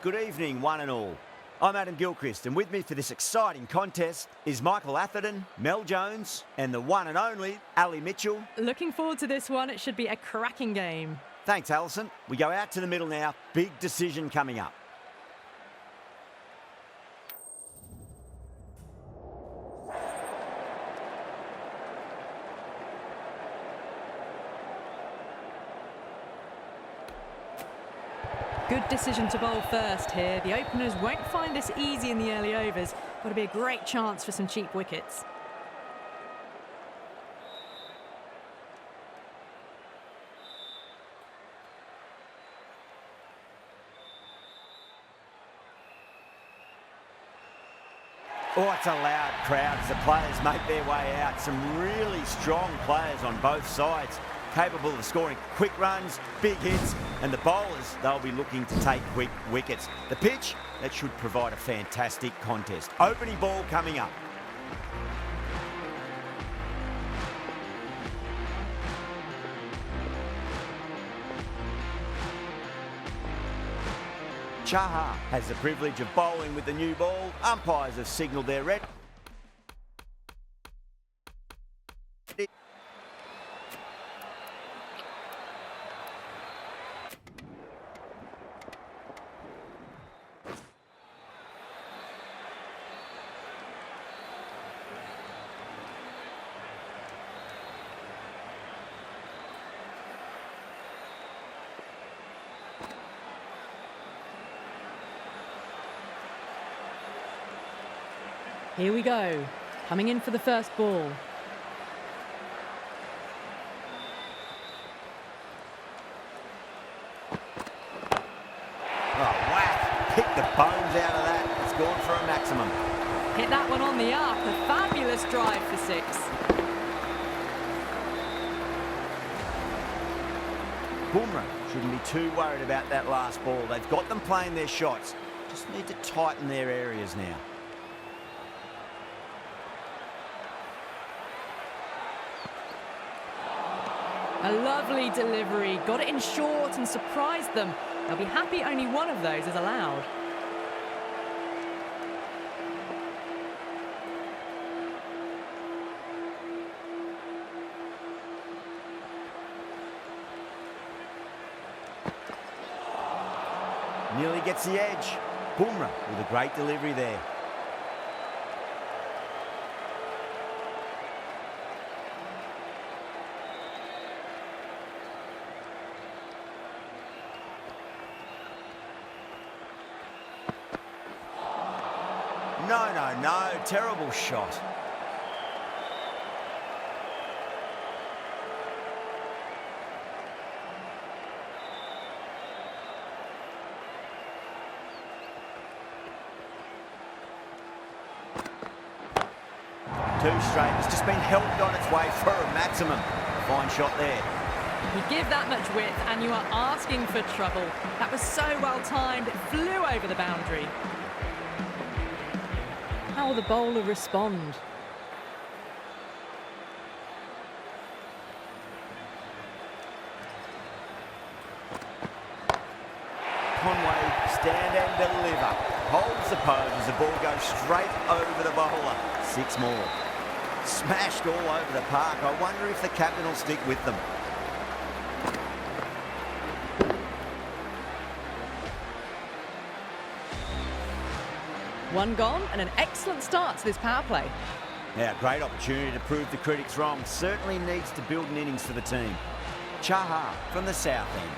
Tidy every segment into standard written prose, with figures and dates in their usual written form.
good evening, one and all. I'm Adam Gilchrist, and with me for this exciting contest is Michael Atherton, Mel Jones, and the one and only Ali Mitchell. Looking forward to this one. It should be a cracking game. Thanks, Alison. We go out to the middle now. Big decision coming up. Good decision to bowl first here. The openers won't find this easy in the early overs. Got to be a great chance for some cheap wickets. Oh, it's a loud crowd as the players make their way out. Some really strong players on both sides, capable of scoring quick runs, big hits, and the bowlers, they'll be looking to take quick wickets. The pitch, that should provide a fantastic contest. Opening ball coming up. Chaha has the privilege of bowling with the new ball. Umpires have signalled their red. Here we go. Coming in for the first ball. Oh, whack! Pick the bones out of that. It's gone for a maximum. Hit that one on the up. A fabulous drive for 6. Bumrah shouldn't be too worried about that last ball. They've got them playing their shots. Just need to tighten their areas now. A lovely delivery. Got it in short and surprised them. They'll be happy only one of those is allowed. Nearly gets the edge. Bumrah with a great delivery there. No, terrible shot. Too straight, it's just been helped on its way for a maximum. Fine shot there. You give that much width and you are asking for trouble. That was so well timed, it flew over the boundary. How will the bowler respond? Conway, stand and deliver. Holds the pose as the ball goes straight over the bowler. 6 more. Smashed all over the park. I wonder if the captain will stick with them. One gone and an excellent start to this power play. Now, great opportunity to prove the critics wrong. Certainly needs to build an innings for the team. Chaha from the south end.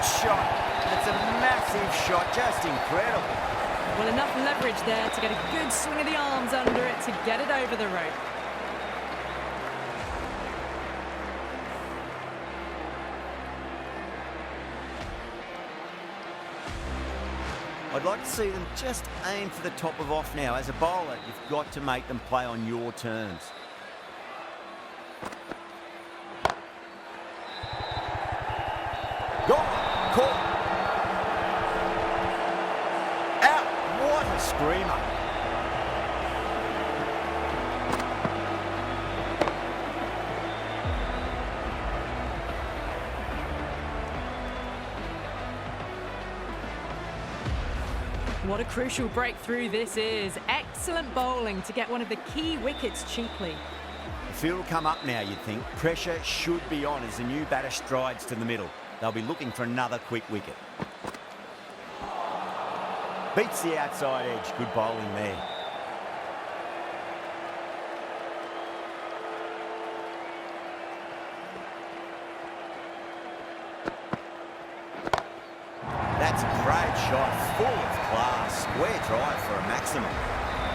Shot. It's a massive shot, just incredible. Well, enough leverage there to get a good swing of the arms under it to get it over the rope. I'd like to see them just aim for the top of off now. As a bowler, you've got to make them play on your terms. Caught. Out. What a screamer. What a crucial breakthrough this is. Excellent bowling to get one of the key wickets cheaply. The field will come up now, you'd think. Pressure should be on as the new batter strides to the middle. They'll be looking for another quick wicket. Beats the outside edge. Good bowling there. That's a great shot, full of class. Square drive for a maximum.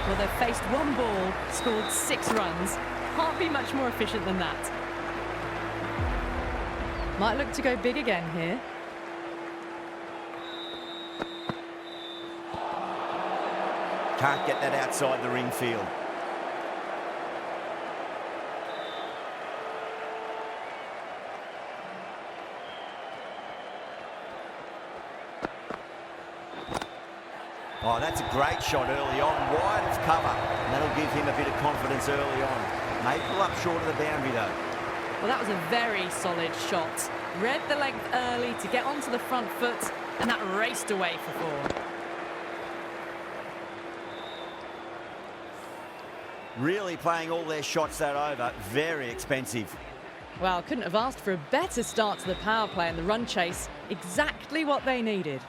Well, they've faced one ball, scored 6 runs. Can't be much more efficient than that. Might look to go big again here. Can't get that outside the ring field. Oh, that's a great shot early on, wide of cover. And that'll give him a bit of confidence early on. May pull up short of the boundary though. Well, that was a very solid shot. Read the length early to get onto the front foot, and that raced away for 4. Really playing all their shots that over. Very expensive. Well, couldn't have asked for a better start to the power play and the run chase. Exactly what they needed.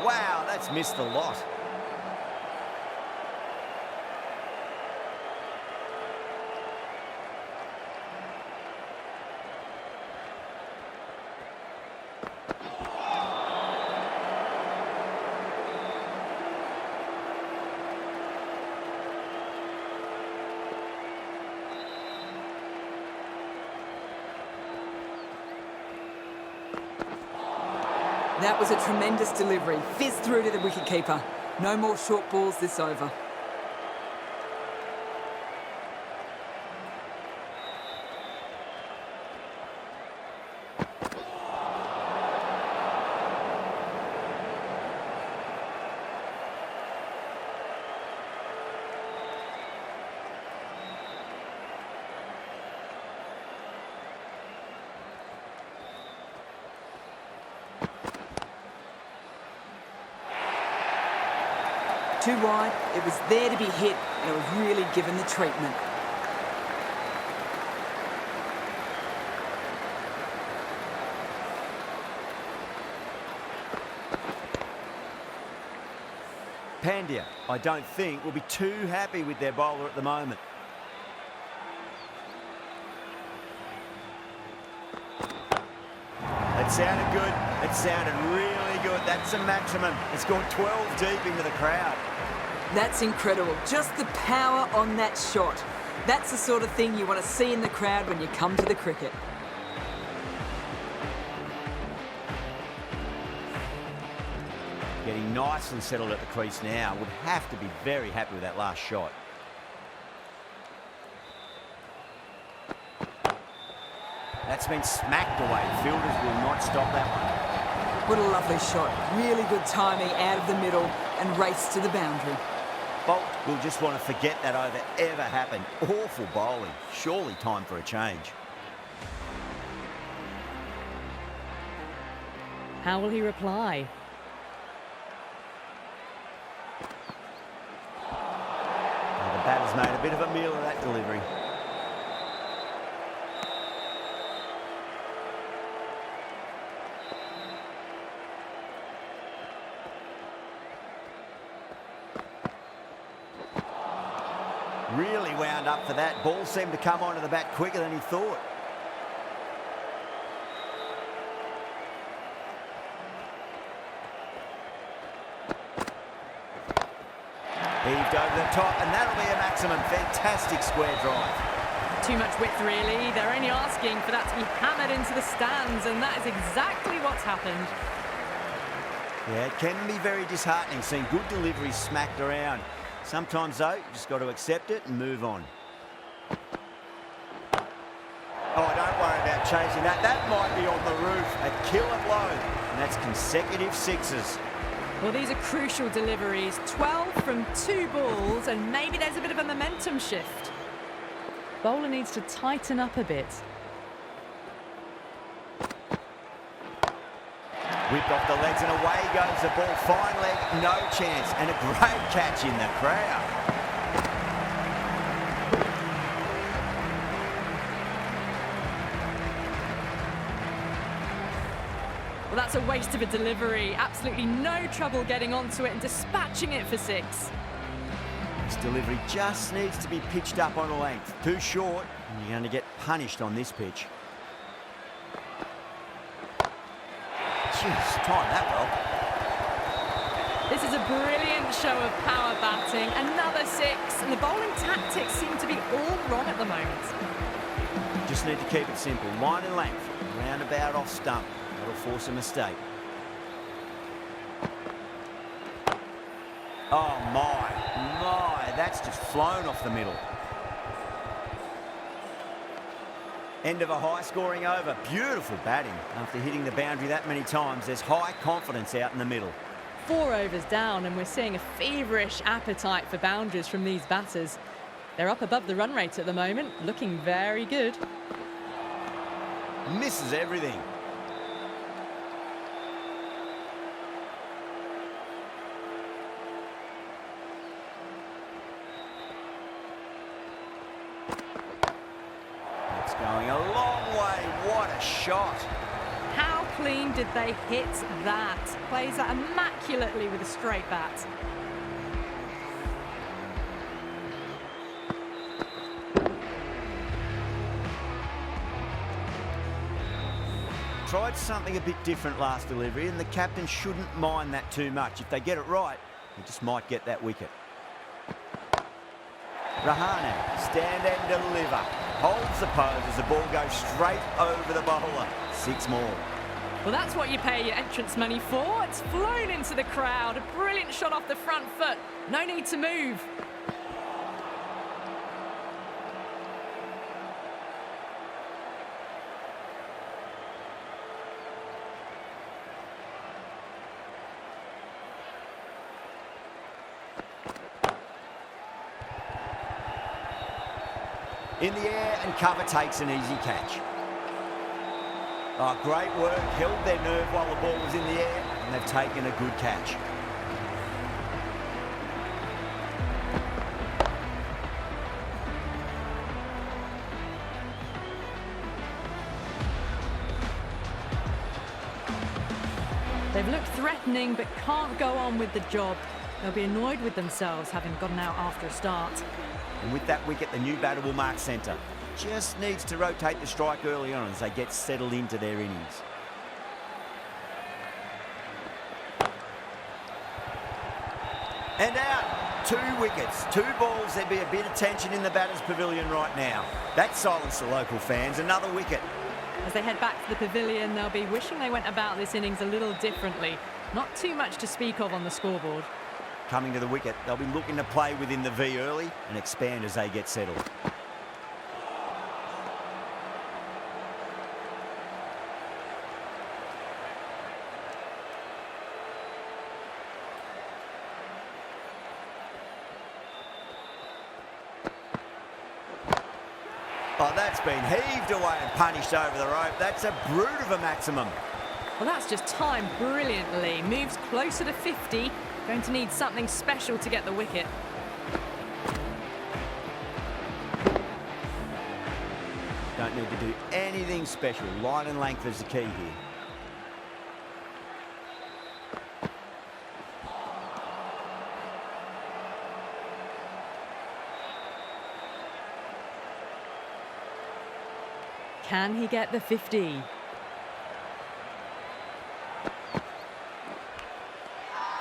Wow, that's missed a lot. That was a tremendous delivery. Fizzed through to the wicketkeeper. No more short balls this over. Too wide, it was there to be hit, and it was really given the treatment. Pandya, I don't think, will be too happy with their bowler at the moment. It sounded good. It sounded really good. That's a maximum. It's gone 12 deep into the crowd. That's incredible. Just the power on that shot. That's the sort of thing you want to see in the crowd when you come to the cricket. Getting nicely settled at the crease now. Would have to be very happy with that last shot. That's been smacked away. Fielders will not stop that one. What a lovely shot. Really good timing out of the middle and race to the boundary. Bolt will just want to forget that over ever happened. Awful bowling. Surely time for a change. How will he reply? Well, the batter's made a bit of a meal of that delivery. Really wound up for that. Ball seemed to come onto the bat quicker than he thought. Heaved over the top, and that'll be a maximum. Fantastic square drive. Too much width, really. They're only asking for that to be hammered into the stands, and that is exactly what's happened. Yeah, it can be very disheartening seeing good deliveries smacked around. Sometimes, though, you just got to accept it and move on. Oh, don't worry about chasing that. That might be on the roof. A killer blow, and that's consecutive sixes. Well, these are crucial deliveries. 12 from 2 balls, and maybe there's a bit of a momentum shift. Bowler needs to tighten up a bit. Whipped off the legs and away goes the ball. Fine leg, no chance. And a great catch in the crowd. Well, that's a waste of a delivery. Absolutely no trouble getting onto it and dispatching it for 6. This delivery just needs to be pitched up on a length. Too short, and you're going to get punished on this pitch. Jeez, timed that well. This is a brilliant show of power batting. Another 6, and the bowling tactics seem to be all wrong at the moment. Just need to keep it simple. Line and length, roundabout off stump. That'll force a mistake. Oh my, that's just flown off the middle. End of a high-scoring over. Beautiful batting. After hitting the boundary that many times, there's high confidence out in the middle. 4 overs down, and we're seeing a feverish appetite for boundaries from these batters. They're up above the run rate at the moment, looking very good. Misses everything. Going a long way. What a shot. How clean did they hit that? Plays that immaculately with a straight bat. Tried something a bit different last delivery, and the captain shouldn't mind that too much. If they get it right, they just might get that wicket. Rahane, stand and deliver. Holds the pose as the ball goes straight over the bowler. 6 more. Well, that's what you pay your entrance money for. It's flown into the crowd. A brilliant shot off the front foot. No need to move. In the air, and cover takes an easy catch. Oh, great work. Held their nerve while the ball was in the air, and they've taken a good catch. They've looked threatening, but can't go on with the job. They'll be annoyed with themselves having gotten out after a start. And with that wicket, the new batter will mark centre. Just needs to rotate the strike early on as they get settled into their innings. And out. 2 wickets, 2 balls. There'd be a bit of tension in the batter's pavilion right now. That silenced the local fans. Another wicket. As they head back to the pavilion, they'll be wishing they went about this innings a little differently. Not too much to speak of on the scoreboard. Coming to the wicket, they'll be looking to play within the V early and expand as they get settled. Oh, that's been heaved away and punished over the rope. That's a brute of a maximum. Well, that's just timed brilliantly. Moves closer to 50. Going to need something special to get the wicket. Don't need to do anything special. Line and length is the key here. Can he get the 50?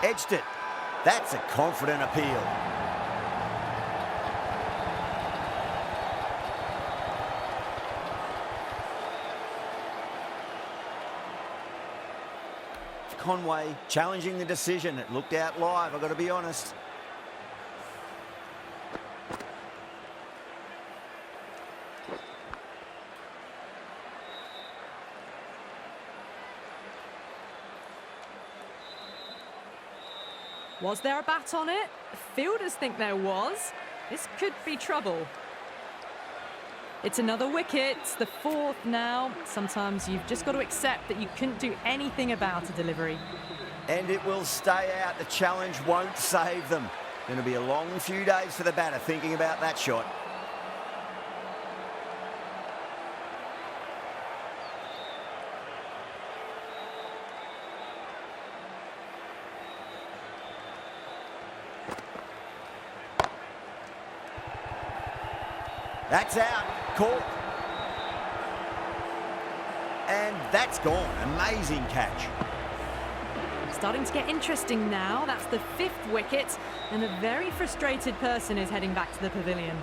Edged it. That's a confident appeal. Conway challenging the decision. It looked out live, I've got to be honest. Was there a bat on it? Fielders think there was. This could be trouble. It's another wicket, the fourth now. Sometimes you've just got to accept that you couldn't do anything about a delivery. And it will stay out. The challenge won't save them. Going to be a long few days for the batter thinking about that shot. That's out. Caught. And that's gone. Amazing catch. Starting to get interesting now. That's the fifth wicket, and a very frustrated person is heading back to the pavilion.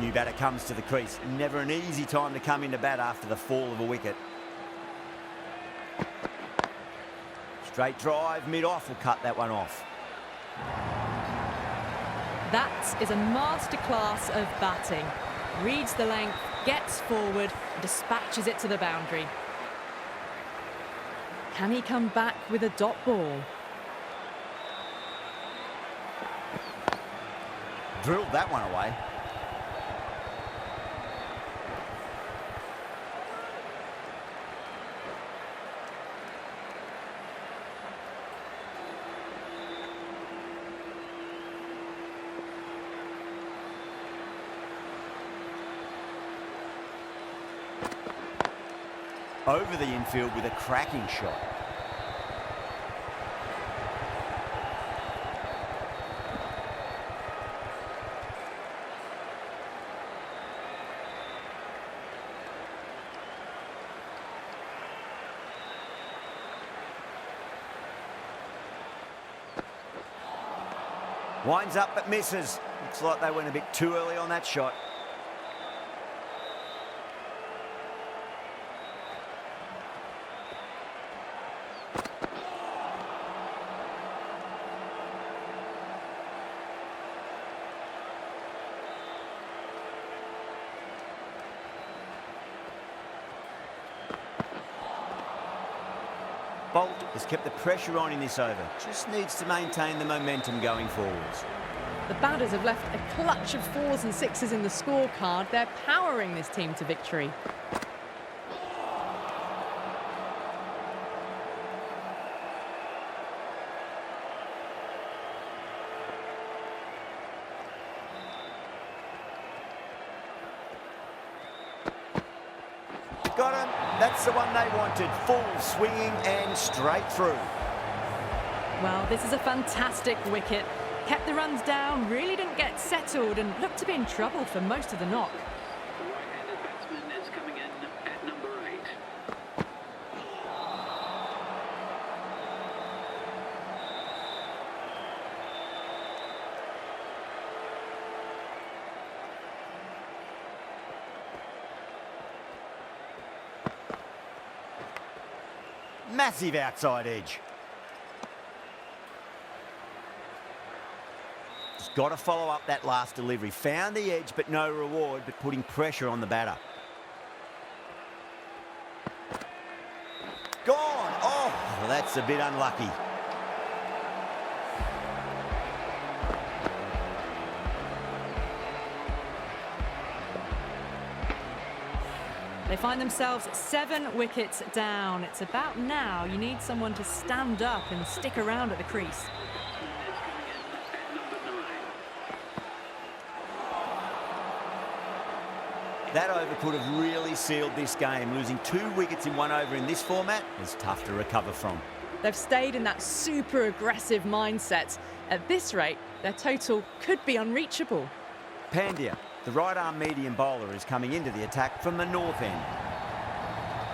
New batter comes to the crease. Never an easy time to come into bat after the fall of a wicket. Straight drive, mid-off will cut that one off. That is a masterclass of batting. Reads the length, gets forward, dispatches it to the boundary. Can he come back with a dot ball? Drilled that one away. Over the infield with a cracking shot. Winds up but misses. Looks like they went a bit too early on that shot. Bolt has kept the pressure on in this over. Just needs to maintain the momentum going forwards. The batters have left a clutch of 4s and 6s in the scorecard. They're powering this team to victory. Got him. That's the one they wanted. Full swinging and straight through. Well, this is a fantastic wicket. Kept the runs down, really didn't get settled, and looked to be in trouble for most of the knock. The right-handed batsman is coming in at number 8. Massive outside edge. Just got to follow up that last delivery. Found the edge, but no reward, but putting pressure on the batter. Gone. Oh, well, that's a bit unlucky. They find themselves 7 wickets down. It's about now you need someone to stand up and stick around at the crease. That over could have really sealed this game. Losing 2 wickets in one over in this format is tough to recover from. They've stayed in that super aggressive mindset. At this rate, their total could be unreachable. Pandya, the right-arm medium bowler, is coming into the attack from the north end.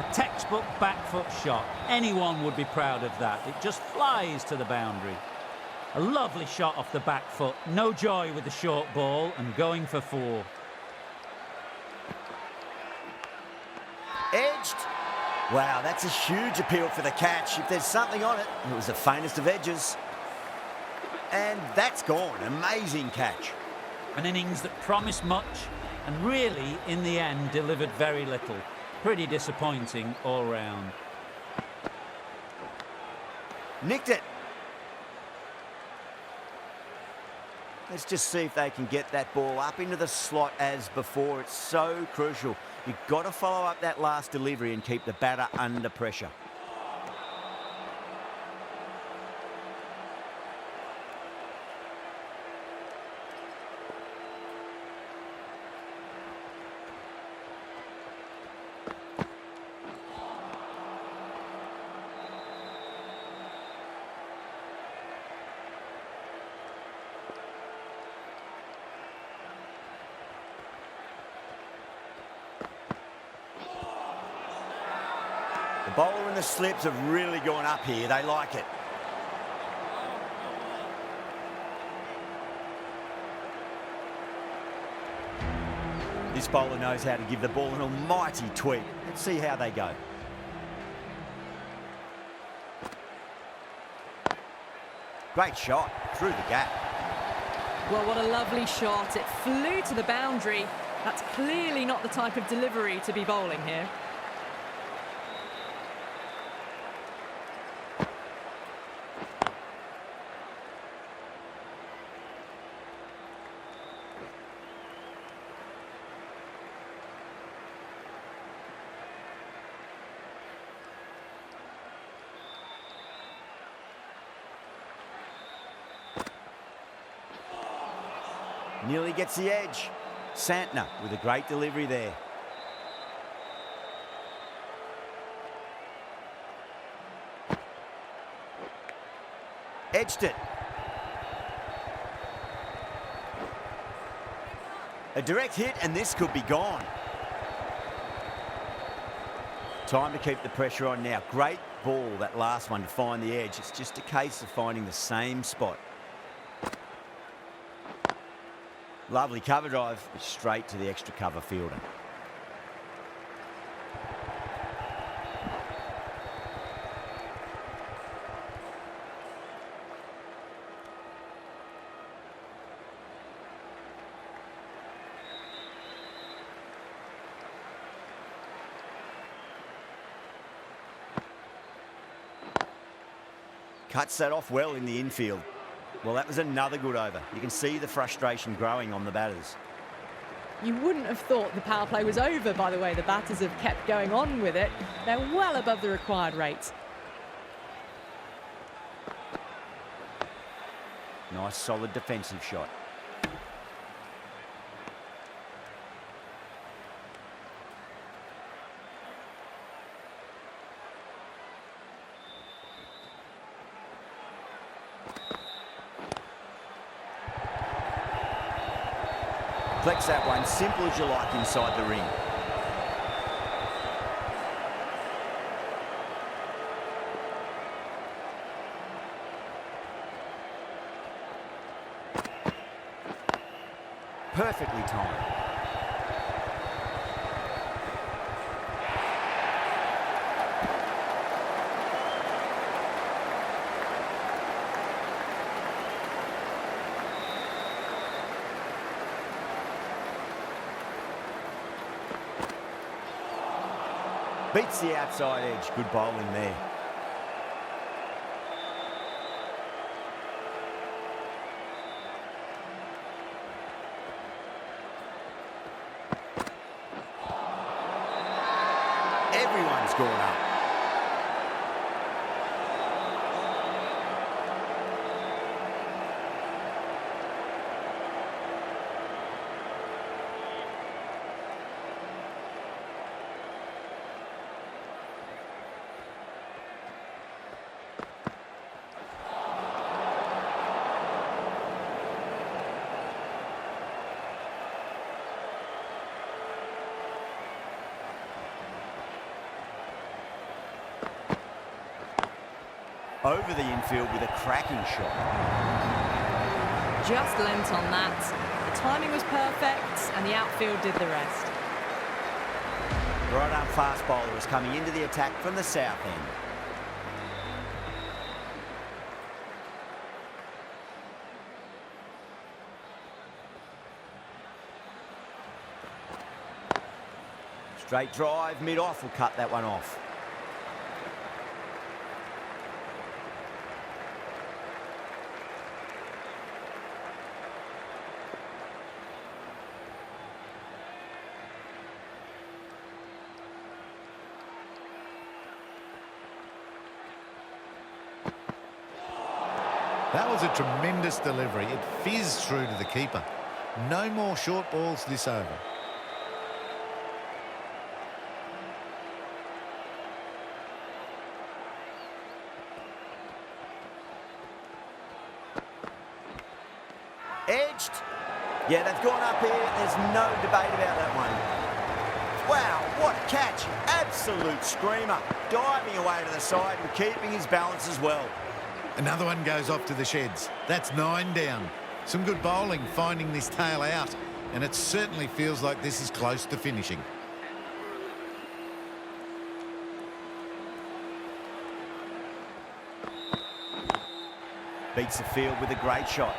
A textbook back foot shot. Anyone would be proud of that. It just flies to the boundary. A lovely shot off the back foot. No joy with the short ball and going for 4. Edged. Wow, that's a huge appeal for the catch. If there's something on it, it was the faintest of edges. And that's gone. Amazing catch. An innings that promised much and really, in the end, delivered very little. Pretty disappointing all round. Nicked it. Let's just see if they can get that ball up into the slot as before. It's so crucial. You've got to follow up that last delivery and keep the batter under pressure. The bowler and the slips have really gone up here. They like it. This bowler knows how to give the ball an almighty tweak. Let's see how they go. Great shot through the gap. Well, what a lovely shot. It flew to the boundary. That's clearly not the type of delivery to be bowling here. Nearly gets the edge. Santner with a great delivery there. Edged it. A direct hit and this could be gone. Time to keep the pressure on now. Great ball, that last one, to find the edge. It's just a case of finding the same spot. Lovely cover drive, straight to the extra cover fielder. Cuts that off well in the infield. Well, that was another good over. You can see the frustration growing on the batters. You wouldn't have thought the power play was over by the way the batters have kept going on with it. They're well above the required rate. Nice, solid defensive shot. Flex that one, simple as you like inside the ring. Perfectly timed. Beats the outside edge. Good bowling there. Everyone's gone up. over the infield with a cracking shot. Just lent on that. The timing was perfect and the outfield did the rest. Right-arm fast bowler is coming into the attack from the south end. Straight drive, mid-off will cut that one off. That was a tremendous delivery. It fizzed through to the keeper. No more short balls this over. Edged. Yeah, they've gone up here. There's no debate about that one. Wow, what a catch. Absolute screamer. Diving away to the side and keeping his balance as well. Another one goes off to the sheds. That's 9 down. Some good bowling finding this tail out, and it certainly feels like this is close to finishing. Beats the field with a great shot.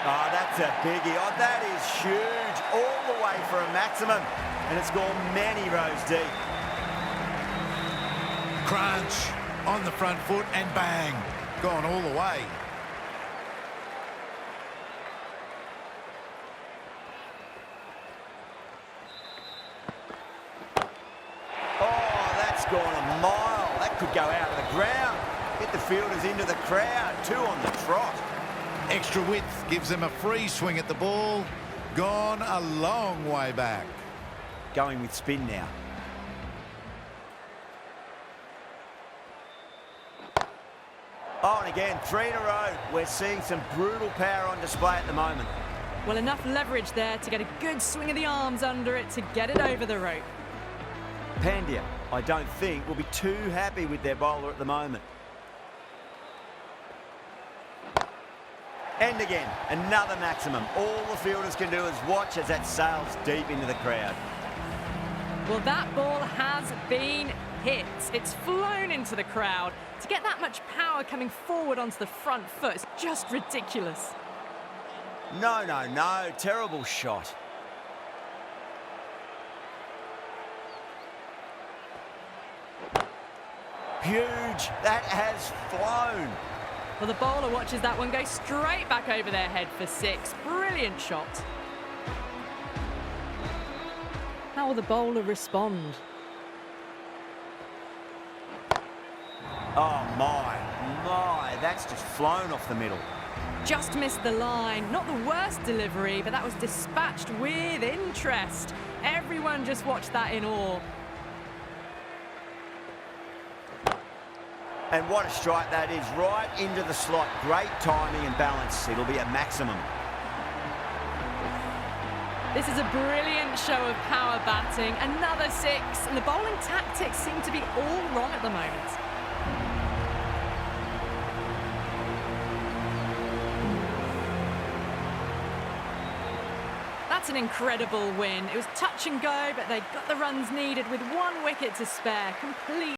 Oh, that's a biggie. Oh, that is huge. All the way for a maximum. And it's gone many rows deep. Crunch on the front foot and bang. Gone all the way. Oh, that's gone a mile. That could go out of the ground. Get the fielders into the crowd. 2 on the trot. Extra width gives them a free swing at the ball. Gone a long way back. Going with spin now. Oh, and again, 3 in a row. We're seeing some brutal power on display at the moment. Well, enough leverage there to get a good swing of the arms under it to get it over the rope. Pandya, I don't think, will be too happy with their bowler at the moment. And again, another maximum. All the fielders can do is watch as that sails deep into the crowd. Well, that ball has been hit. It's flown into the crowd. To get that much power coming forward onto the front foot is just ridiculous. No, no, no. Terrible shot. Huge. That has flown. Well, the bowler watches that one go straight back over their head for 6. Brilliant shot. How will the bowler respond? Oh, my. That's just flown off the middle. Just missed the line. Not the worst delivery, but that was dispatched with interest. Everyone just watched that in awe. And what a strike that is, right into the slot. Great timing and balance. It'll be a maximum. This is a brilliant show of power batting. Another 6, and the bowling tactics seem to be all wrong at the moment. That's an incredible win. It was touch and go, but they got the runs needed with 1 wicket to spare. Complete